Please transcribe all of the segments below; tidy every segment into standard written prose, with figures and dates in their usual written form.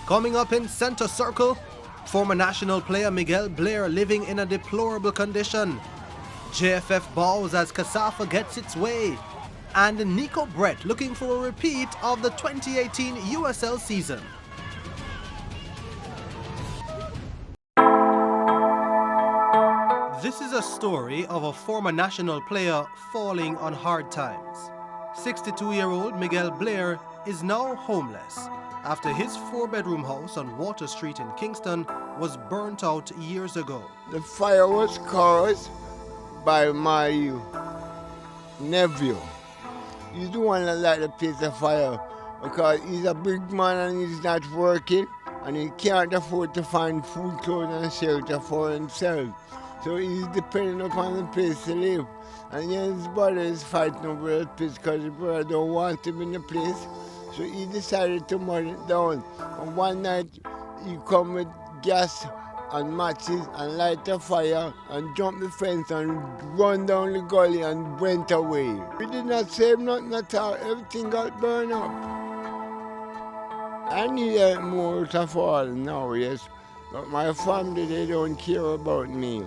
Coming up in center circle, former national player Miguel Blair living in a deplorable condition. JFF bows as Kasafa gets its way. And Nico Brett looking for a repeat of the 2018 USL season. This is a story of a former national player falling on hard times. 62-year-old Miguel Blair is now homeless after his 4-bedroom house on Water Street in Kingston was burnt out years ago. The fire was caused by my nephew. He's the one that lighted the place of fire because he's a big man and he's not working and he can't afford to find food, clothes and shelter for himself. So he's dependent upon the place to live. And then his brother is fighting over the place because his brother don't want him in the place. So he decided to burn it down. And one night he come with gas and matches and light a fire and jump the fence and run down the gully and went away. We did not save nothing at all. Everything got burned up. I need help more of all now, yes. But my family, they don't care about me.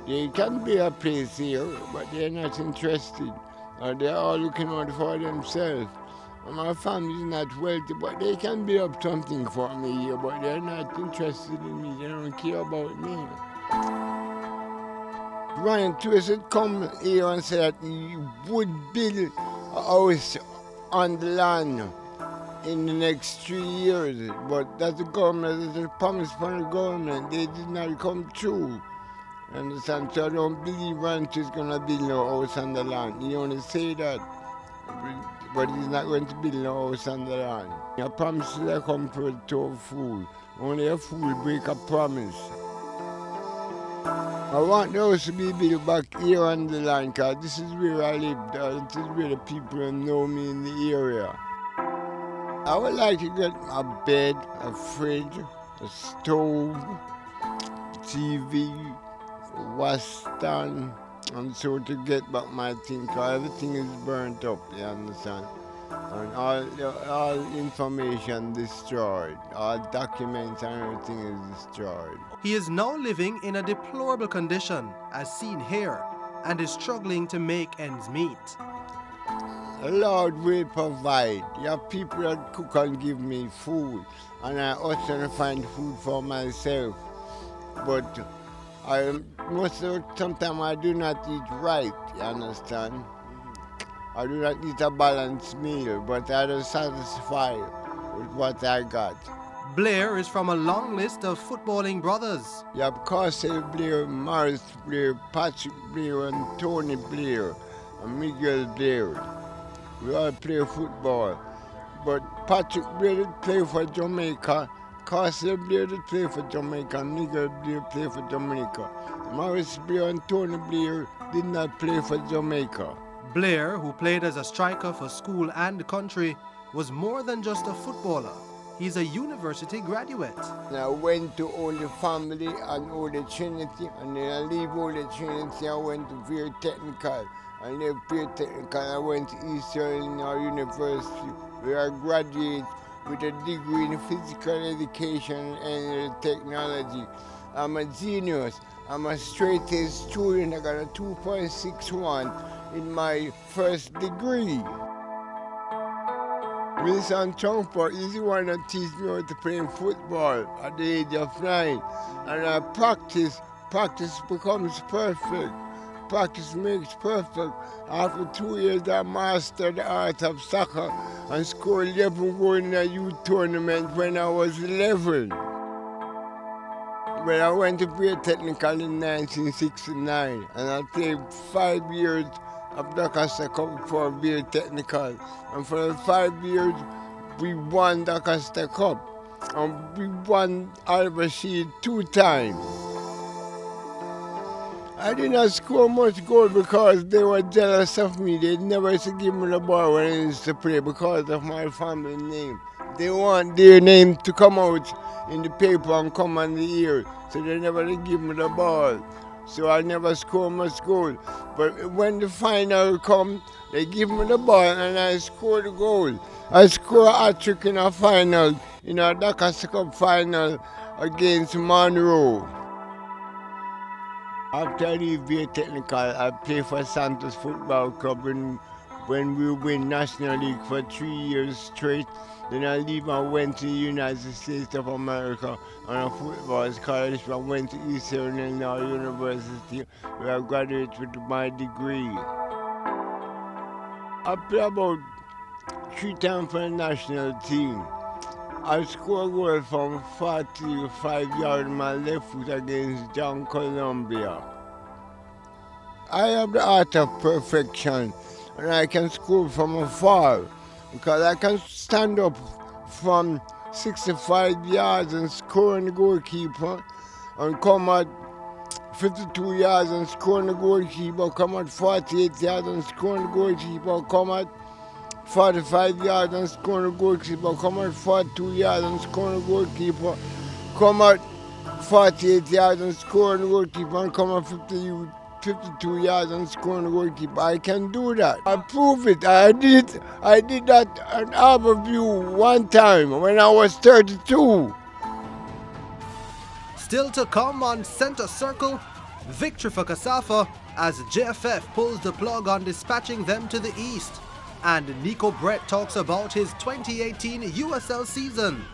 They can be a place here, but they're not interested. They're all looking out for themselves. And my family is not wealthy, but they can build up something for me here, but they're not interested in me. They don't care about me. Ryan Twist come here and said that he would build a house on the land in the next 3 years, but that's the government, that's a promise from the government. They did not come true. Understand? So I don't believe Ranch is going to build no house on the land. He only say that, but he's not going to build no house on the land. A promise that come to a fool. Only a fool break a promise. I want the house to be built back here on the land because this is where I live. This is where the people know me in the area. I would like to get a bed, a fridge, a stove, TV, wash stand, and so to get back my thing, because everything is burnt up, you understand? And all information destroyed, all documents and everything is destroyed. He is now living in a deplorable condition, as seen here, and is struggling to make ends meet. The Lord will provide. You have people that cook and give me food, and I also find food for myself. But sometimes I do not eat right, you understand? I do not eat a balanced meal, but I am satisfied with what I got. Blair is from a long list of footballing brothers. You have Castle Blair, Morris Blair, Patrick Blair, and Tony Blair, and Miguel Blair. We all play football. But Patrick Blair did play for Jamaica, Castle Blair did play for Jamaica, and Miguel Blair played for Jamaica. Morris Blair and Tony Blair did not play for Jamaica. Blair, who played as a striker for school and country, was more than just a footballer. He's a university graduate. And I went to Holy Family and Holy Trinity, and then I leave Holy Trinity, I went to Blair Technical. I left Blair Technical, I went to Eastern University, where I graduated with a degree in physical education and technology. I'm a genius. I'm a straight A student. I got a 2.61 in my first degree. Wilson Trumpert is the one that teach me how to play football at the age of 9. And I practice becomes perfect. Practice makes perfect. After 2 years, I mastered the art of soccer and scored 11 goals in a youth tournament when I was 11. When I went to Blair Technical in 1969, and I played 5 years of the Costa Cup for Blair Technical. And for the 5 years, we won the Costa Cup. And we won Albert Shield 2 times. I did not score much goal because they were jealous of me. They never used to give me the ball when I used to play because of my family name. They want their name to come out in the paper and come on the air, so they never give me the ball. So I never score much goal. But when the final come, they give me the ball and I score the goal. I score a hat-trick in a final in a Dakar Cup final against Monroe. After I leave VA Technical, I play for Santos Football Club when we win National League for 3 years straight. Then I leave and went to the United States of America on a football scholarship. I went to Eastern Illinois University where I graduated with my degree. I play about 3 times for the national team. I scored a goal from 45 yards on my left foot against John Columbia. I have the art of perfection, and I can score from afar because I can stand up from 65 yards and score on the goalkeeper, and come at 52 yards and score on the goalkeeper, come at 48 yards and score on the goalkeeper, come at 45 yards and score on the goalkeeper, come at 42 yards and score on the goalkeeper, come at 48 yards and score on the goalkeeper, and come at 52 yards and score on the goalkeeper. I can do that. I prove it. I did that at Harborview one time when I was 32. Still to come on Center Circle, victory for Kasafa as JFF pulls the plug on dispatching them to the east. And Nico Brett talks about his 2018 USL season.